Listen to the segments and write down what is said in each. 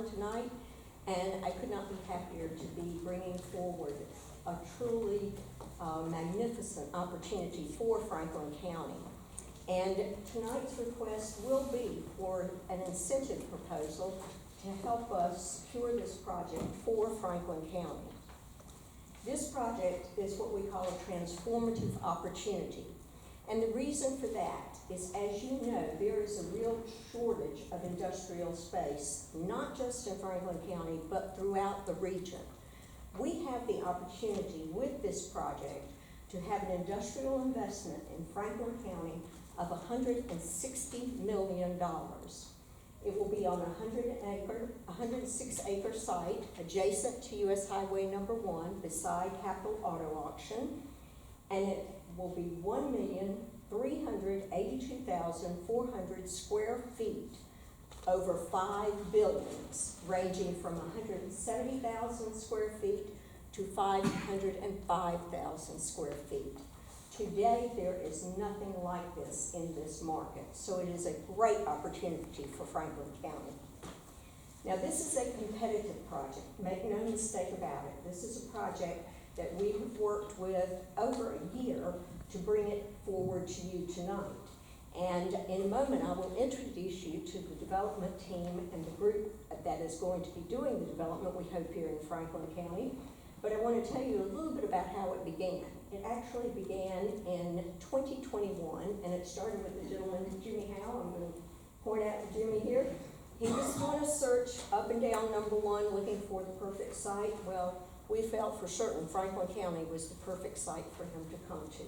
done tonight, and I could not be happier to be bringing forward a truly magnificent opportunity for Franklin County. And tonight's request will be for an incentive proposal to help us secure this project for Franklin County. This project is what we call a transformative opportunity. And the reason for that is, as you know, there is a real shortage of industrial space, not just in Franklin County, but throughout the region. We have the opportunity with this project to have an industrial investment in Franklin County of $160 million. It will be on a 106-acre site adjacent to US Highway number 1 beside Capital Auto Auction, and it will be 1,382,400 square feet over 5 buildings, ranging from 170,000 square feet to 505,000 square feet. Today, there is nothing like this in this market, so it is a great opportunity for Franklin County. Now, this is a competitive project. Make no mistake about it. This is a project that we have worked with over a year to bring it forward to you tonight. And in a moment, I will introduce you to the development team and the group that is going to be doing the development, we hope, here in Franklin County. But I want to tell you a little bit about how it began. It actually began in 2021, and it started with the gentleman, Jimmy Howe. I'm going to point out to Jimmy here. He was doing a search up and down number 1, looking for the perfect site. Well, we felt for certain Franklin County was the perfect site for him to come to.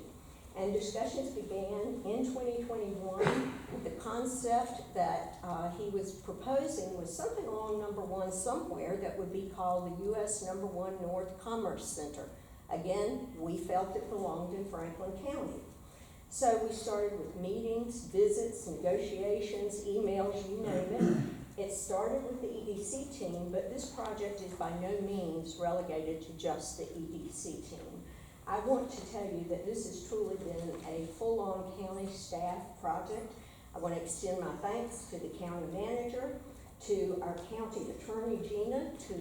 And discussions began in 2021. The concept that he was proposing was something along number 1 somewhere that would be called the US number 1 North Commerce Center. Again, we felt it belonged in Franklin County. So we started with meetings, visits, negotiations, emails, you name it. It started with the EDC team, but this project is by no means relegated to just the EDC team. I want to tell you that this has truly been a full-on county staff project. I want to extend my thanks to the county manager, to our county attorney, Gina, to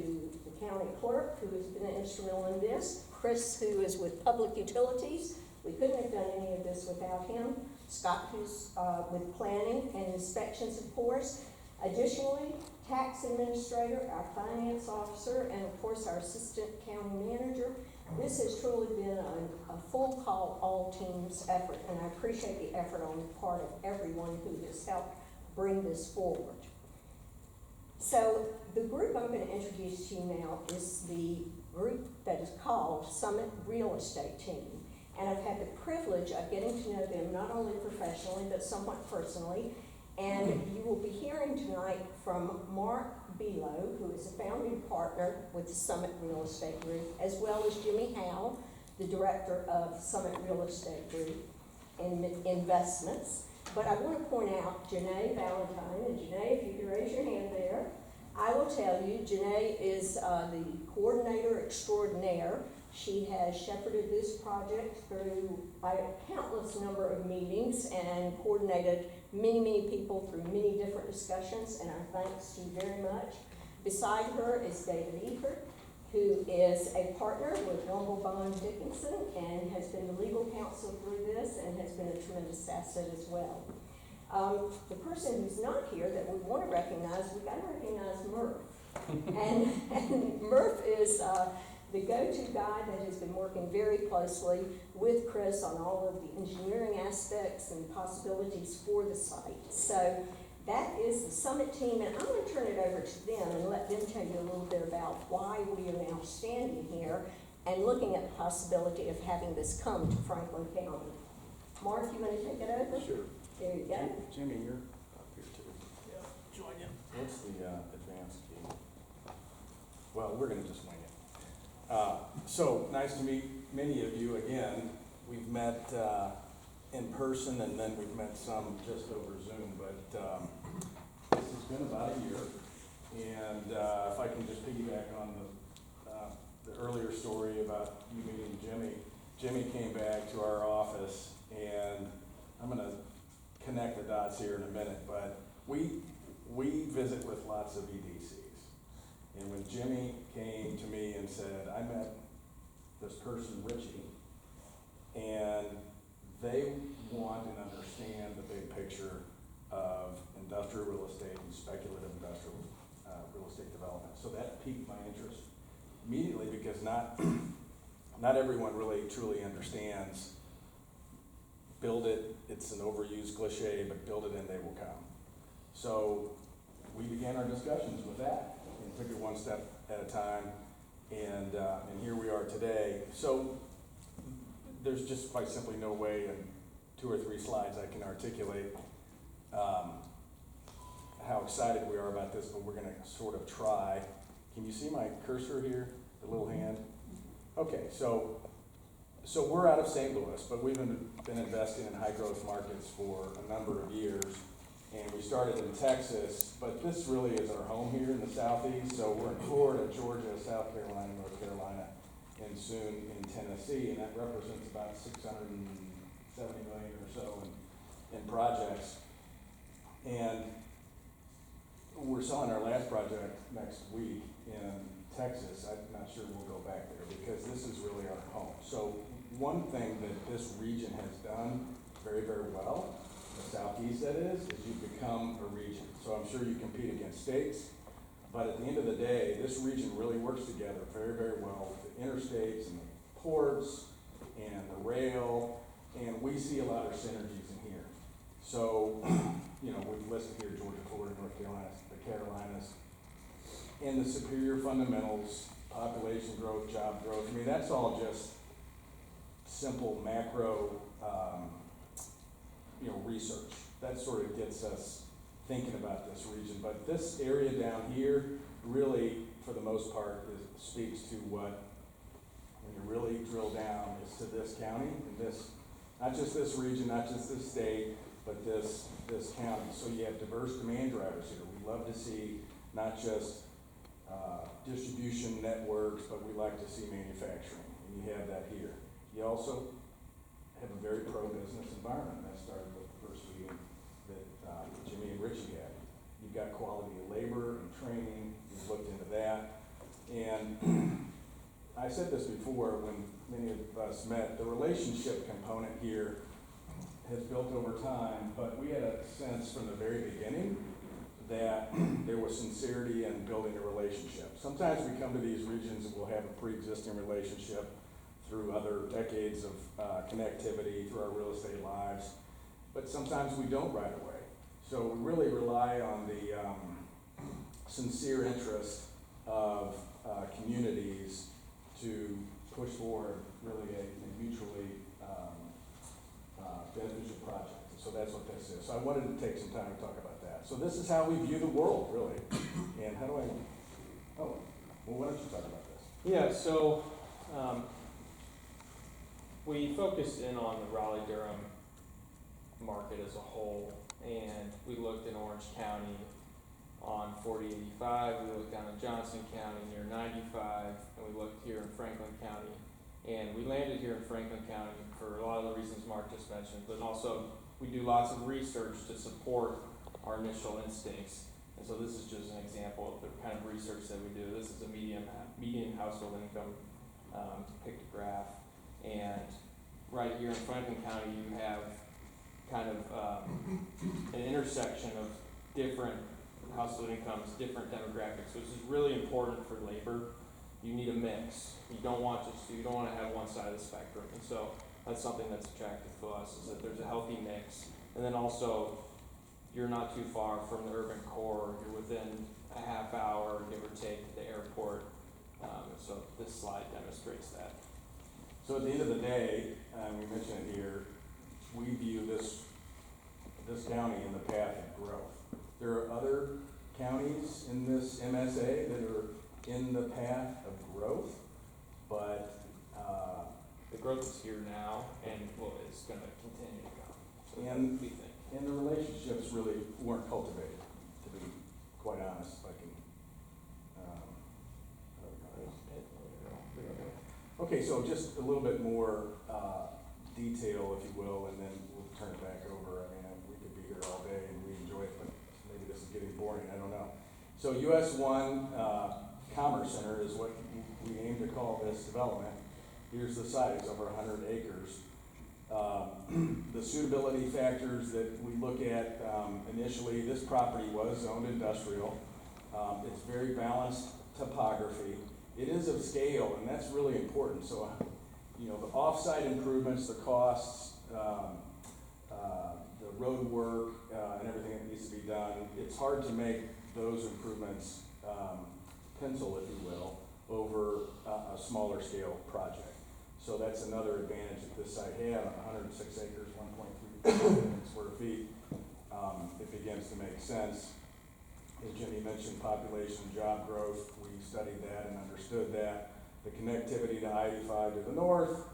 the county clerk, who has been instrumental in this, Chris, who is with Public Utilities. We couldn't have done any of this without him. Scott, who's with planning and inspections, of course. Additionally, tax administrator, our finance officer, and of course our assistant county manager. This has truly been a full call all teams effort, and I appreciate the effort on the part of everyone who has helped bring this forward. So the group I'm going to introduce to you now is the group that is called Summit Real Estate Team. And I've had the privilege of getting to know them not only professionally, but somewhat personally. And you will be hearing tonight from Mark Belo, who is a founding partner with the Summit Real Estate Group, as well as Jimmy Howe, the director of Summit Real Estate Group and Investments. But I want to point out Janae Valentine, and Janae, if you can raise your hand there. I will tell you, Janae is the coordinator extraordinaire. She has shepherded this project through a countless number of meetings and coordinated many people through many different discussions, and our thanks to you very much. Beside her is David Eckert, who is a partner with Womble Bond Dickinson and has been the legal counsel through this and has been a tremendous asset as well. The person who's not here that we want to recognize, we've got to recognize Murph. and Murph is the go-to guy that has been working very closely with Chris on all of the engineering aspects and possibilities for the site. So that is the Summit team, and I'm going to turn it over to them and let them tell you a little bit about why we are now standing here and looking at the possibility of having this come to Franklin County. Mark, you want to take it over? Sure. There you go. Jimmy, you're up here too. Yeah, join you. What's the advance key? Well, we're going to just wing it. So nice to meet many of you again. We've met in person, and then we've met some just over Zoom, but this has been about a year. And if I can just piggyback on the earlier story about you meeting Jimmy. Jimmy came back to our office, and I'm going to connect the dots here in a minute, but we visit with lots of EDCs. And when Jimmy came to me and said, I met this person, Richie, and they want and understand the big picture of industrial real estate and speculative industrial real estate development. So that piqued my interest immediately, because not everyone really truly understands build it, it's an overused cliche, but build it and they will come. So we began our discussions with that and took it one step at a time, and here we are today. So there's just quite simply no way in 2 or 3 slides I can articulate how excited we are about this, but we're gonna sort of try. Can you see my cursor here, the little hand? Okay, so we're out of St. Louis, but we've been investing in high growth markets for a number of years. And we started in Texas, but this really is our home here in the Southeast. So we're in Florida, Georgia, South Carolina, North Carolina, and soon in Tennessee. And that represents about 670 million or so in projects. And we're selling our last project next week in Texas. I'm not sure we'll go back there, because this is really our home. So one thing that this region has done very, very well, the Southeast that is you've become a region. So I'm sure you compete against states, but at the end of the day, this region really works together very, very well with the interstates and the ports and the rail, and we see a lot of synergies in here. So, we've listed here Georgia, Florida, North Carolina, the Carolinas, and the superior fundamentals, population growth, job growth. I mean, that's all just simple macro, research. That sort of gets us thinking about this region. But this area down here really, for the most part, speaks to what, when you really drill down, is to this county and this, not just this region, not just this state, but this county. So you have diverse demand drivers here. We love to see not just distribution networks, but we like to see manufacturing, and you have that here. You also have a very pro-business environment. That started with the first meeting that Jimmy and Richie had. You've got quality of labor and training. You've looked into that. And I said this before when many of us met, the relationship component here has built over time, but we had a sense from the very beginning that there was sincerity in building a relationship. Sometimes we come to these regions and we'll have a pre-existing relationship through other decades of connectivity through our real estate lives, but sometimes we don't right away. So we really rely on the sincere interest of communities to push forward really a mutually beneficial project. So that's what this is. So I wanted to take some time to talk about that. So this is how we view the world, really. And how do I, why don't you talk about this? Yeah, so we focused in on the Raleigh-Durham market as a whole, and we looked in Orange County on 4085, we looked down in Johnson County near 95, and we looked here in Franklin County. And we landed here in Franklin County for a lot of the reasons Mark just mentioned, but also we do lots of research to support our initial instincts. And so this is just an example of the kind of research that we do. This is a median household income pictograph. And right here in Franklin County, you have kind of an intersection of different household incomes, different demographics, which is really important for labor. You need a mix. You don't want to have one side of the spectrum. And so that's something that's attractive to us, is that there's a healthy mix. And then also, you're not too far from the urban core. You're within a half hour, give or take, to the airport. So this slide demonstrates that. So at the end of the day, we mentioned it here, we view this county in the path of growth. There are other counties in this MSA that are in the path of growth, but the growth is here now, and it's going to continue to come. So And- we think. and the relationships really weren't cultivated, to be quite honest. If I can, okay, so just a little bit more detail, if you will, and then we'll turn it back over. I mean, we could be here all day and we enjoy it, but maybe this is getting boring, I don't know. So US 1, Commerce Center is what we aim to call this development. Here's the size, over 100 acres. The suitability factors that we look at, initially, this property was zoned industrial. It's very balanced topography. It is of scale, and that's really important. So, you know, the off-site improvements, the costs, the road work, and everything that needs to be done, it's hard to make those improvements pencil, if you will, over a smaller scale project. So that's another advantage that this site had, 106 acres, 1.3 million square feet. It begins to make sense. As Jimmy mentioned, population, job growth, we studied that and understood that. The connectivity to I-85 to the north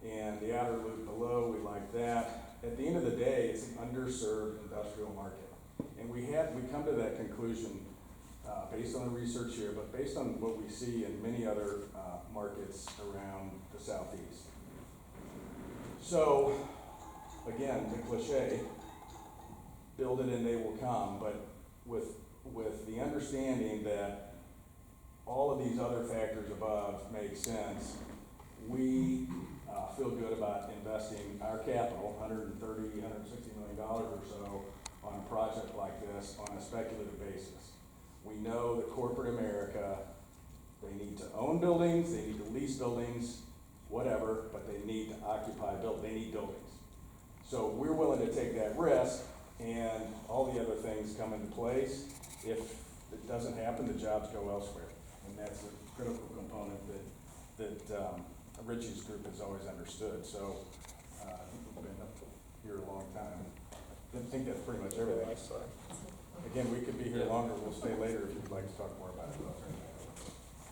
and the outer loop below, we like that. At the end of the day, it's an underserved industrial market. And we come to that conclusion based on the research here, but based on what we see in many other markets around the southeast. So, again, the cliche, build it and they will come, but with the understanding that all of these other factors above make sense, we feel good about investing our capital, $160 million or so, on a project like this on a speculative basis. We know that corporate America, they need to own buildings, they need to lease buildings, whatever, but they need to occupy they need buildings. So we're willing to take that risk, and all the other things come into place. If it doesn't happen, the jobs go elsewhere. And that's a critical component that Richie's group has always understood. So we've been up here a long time. I think that's pretty much everything. Again, we could be here longer. We'll stay later if you'd like to talk more about it.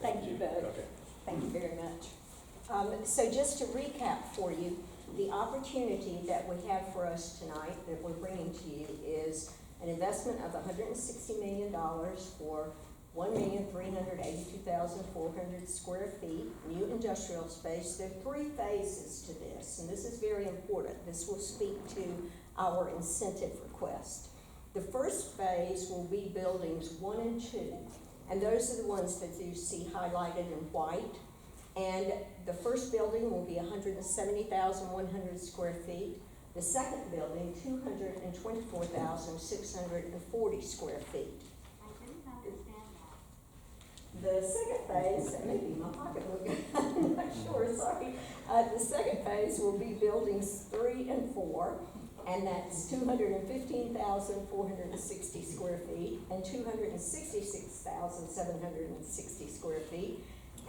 Thank you, Bud. Okay. Thank you very much. So just to recap for you, the opportunity that we have for us tonight that we're bringing to you is an investment of $160 million for 1,382,400 square feet, new industrial space. There are 3 phases to this, and this is very important. This will speak to our incentive request. The first phase will be buildings 1 and 2, and those are the ones that you see highlighted in white. And the first building will be 170,100 square feet. The second building, 224,640 square feet. I didn't understand that. The second phase, that may be my pocketbook, I'm not sure, sorry. The second phase will be buildings 3 and 4, and that's 215,460 square feet and 266,760 square feet.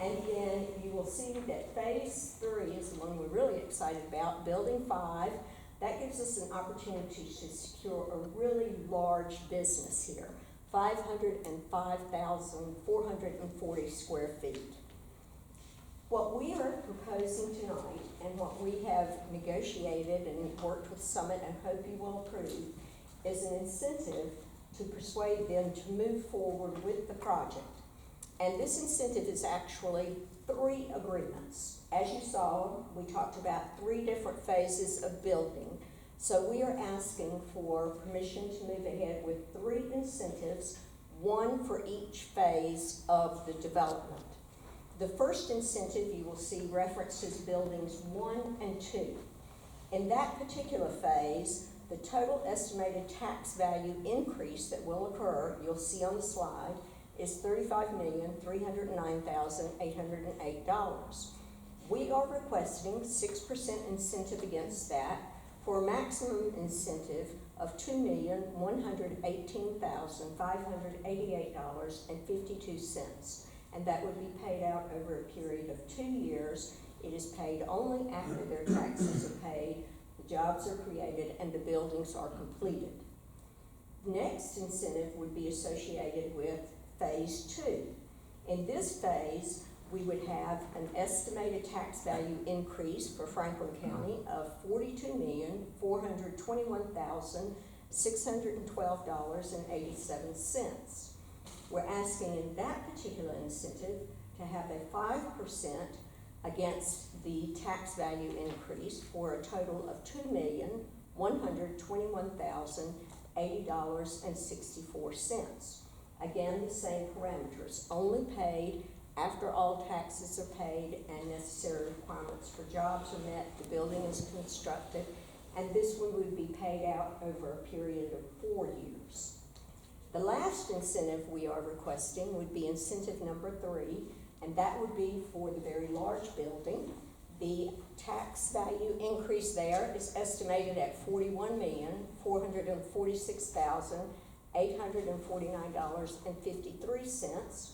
And then you will see that phase 3 is the one we're really excited about, building 5. That gives us an opportunity to secure a really large business here, 505,440 square feet. What we are proposing tonight and what we have negotiated and worked with Summit and hope you will approve is an incentive to persuade them to move forward with the project. And this incentive is actually 3 agreements. As you saw, we talked about 3 different phases of building. So we are asking for permission to move ahead with 3 incentives, 1 for each phase of the development. The first incentive you will see references buildings 1 and 2. In that particular phase, the total estimated tax value increase that will occur, you'll see on the slide, is $35,309,808. We are requesting 6% incentive against that for a maximum incentive of $2,118,588.52. And that would be paid out over a period of 2 years. It is paid only after their taxes are paid, the jobs are created, and the buildings are completed. Next incentive would be associated with phase 2. In this phase, we would have an estimated tax value increase for Franklin County of $42,421,612.87. We're asking in that particular incentive to have a 5% against the tax value increase for a total of $2,121,080.64. Again, the same parameters, only paid after all taxes are paid and necessary requirements for jobs are met, the building is constructed, and this one would be paid out over a period of 4 years. The last incentive we are requesting would be incentive number 3, and that would be for the very large building. The tax value increase there is estimated at $41,446,849.53.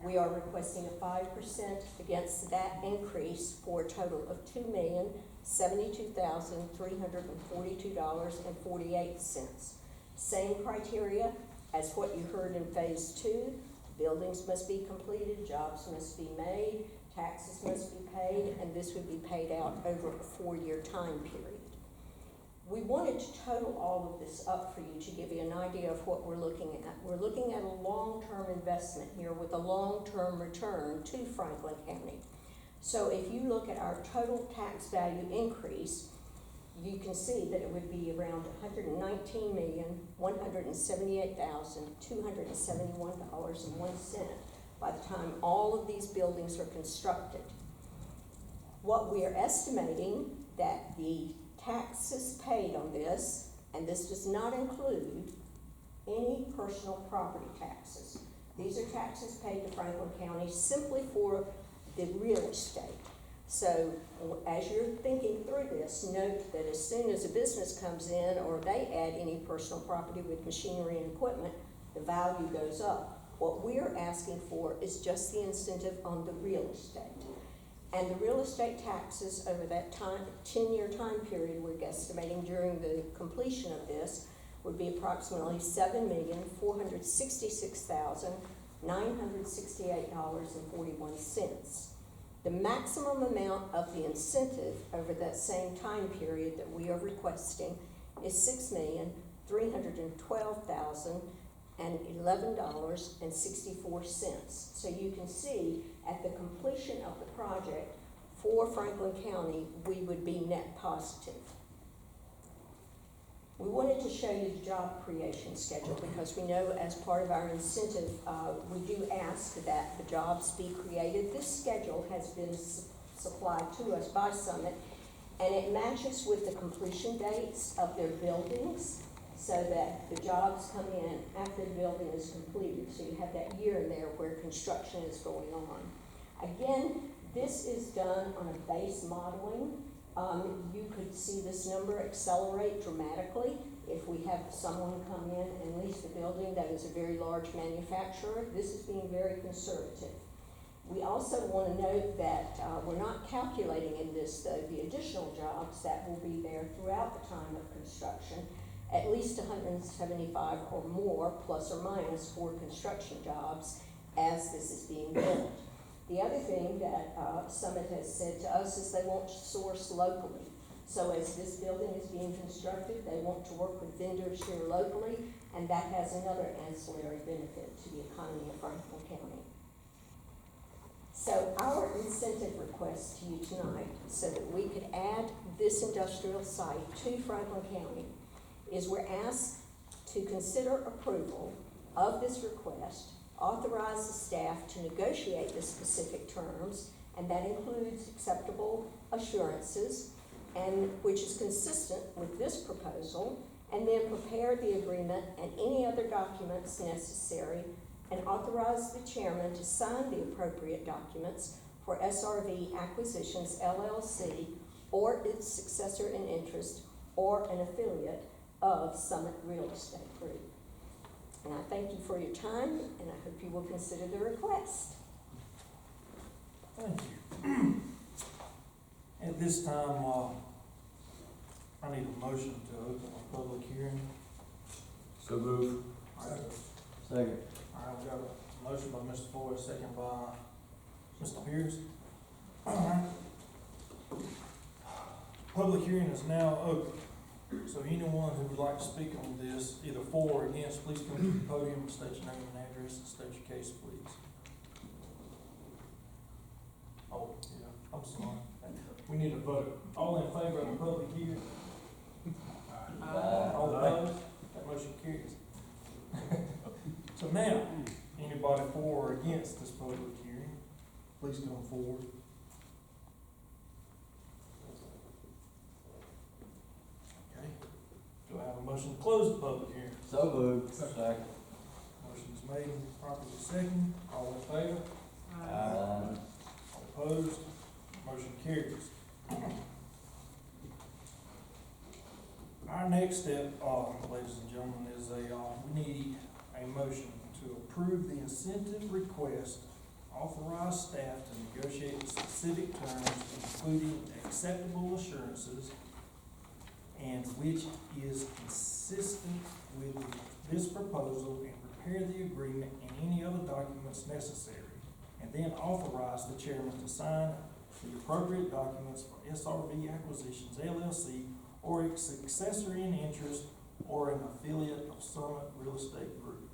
We are requesting a 5% against that increase for a total of $2,072,342.48. Same criteria as what you heard in phase 2. Buildings must be completed, jobs must be made, taxes must be paid, and this would be paid out over a 4-year time period. We wanted to total all of this up for you to give you an idea of what we're looking at. We're looking at a long-term investment here with a long-term return to Franklin County. So if you look at our total tax value increase, you can see that it would be around $119,178,271.01 by the time all of these buildings are constructed. What we are estimating that the taxes paid on this, and this does not include any personal property taxes. These are taxes paid to Franklin County simply for the real estate. So as you're thinking through this, note that as soon as a business comes in or they add any personal property with machinery and equipment, the value goes up. What we're asking for is just the incentive on the real estate. And the real estate taxes over that 10-year time period we're guesstimating during the completion of this would be approximately $7,466,968.41. The maximum amount of the incentive over that same time period that we are requesting is $6,312,011.64. So you can see at the completion of the project for Franklin County, we would be net positive. We wanted to show you the job creation schedule because we know as part of our incentive, we do ask that the jobs be created. This schedule has been supplied to us by Summit, and it matches with the completion dates of their buildings so that the jobs come in after the building is completed. So you have that year in there where construction is going on. Again, this is done on a base modeling. You could see this number accelerate dramatically if we have someone come in and lease the building that is a very large manufacturer. This is being very conservative. We also want to note that we're not calculating in this, though, the additional jobs that will be there throughout the time of construction, at least 175 or more, plus or minus, for construction jobs as this is being built. The other thing that Summit has said to us is they want to source locally. So as this building is being constructed, they want to work with vendors here locally, and that has another ancillary benefit to the economy of Franklin County. So our incentive request to you tonight, so that we could add this industrial site to Franklin County, is we're asked to consider approval of this request, authorize the staff to negotiate the specific terms, and that includes acceptable assurances, and which is consistent with this proposal, and then prepare the agreement and any other documents necessary, and authorize the chairman to sign the appropriate documents for SRV Acquisitions LLC or its successor in interest or an affiliate of Summit Real Estate Group. And I thank you for your time, and I hope you will consider the request. Thank you. At this time, I need a motion to open a public hearing. So move. Second. All right, we've got a motion by Mr. Ford, second by Mr. Pierce. All right. Public hearing is now open. So anyone who would like to speak on this, either for or against, please come to the podium, state your name and address, and state your case, please. Oh, yeah, I'm sorry. We need a vote. All in favor of the public hearing? All opposed? That motion carries. So So now, anybody for or against this public hearing, please come forward. Okay, do I have a motion to close the public hearing? So moved. Second. Motion's made and properly second, all in favor? Aye. All opposed? Motion carries. Our next step, ladies and gentlemen, is we need a motion to approve the incentive request, authorize staff to negotiate specific terms, including acceptable assurances, and which is consistent with this proposal, and prepare the agreement and any other documents necessary, and then authorize the chairman to sign the appropriate documents for SRV Acquisitions LLC or its successor in interest or an affiliate of Summit Real Estate Group.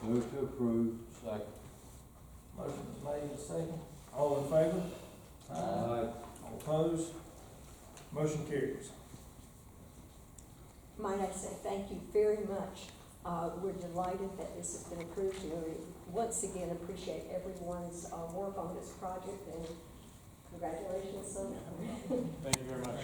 Move to approve. Second. Motion is made and second. All in favor? Aye. All opposed? Motion carries. Might I say thank you very much. We're delighted that this has been approved. We once again appreciate everyone's work on this project, and congratulations, son. Thank you very much.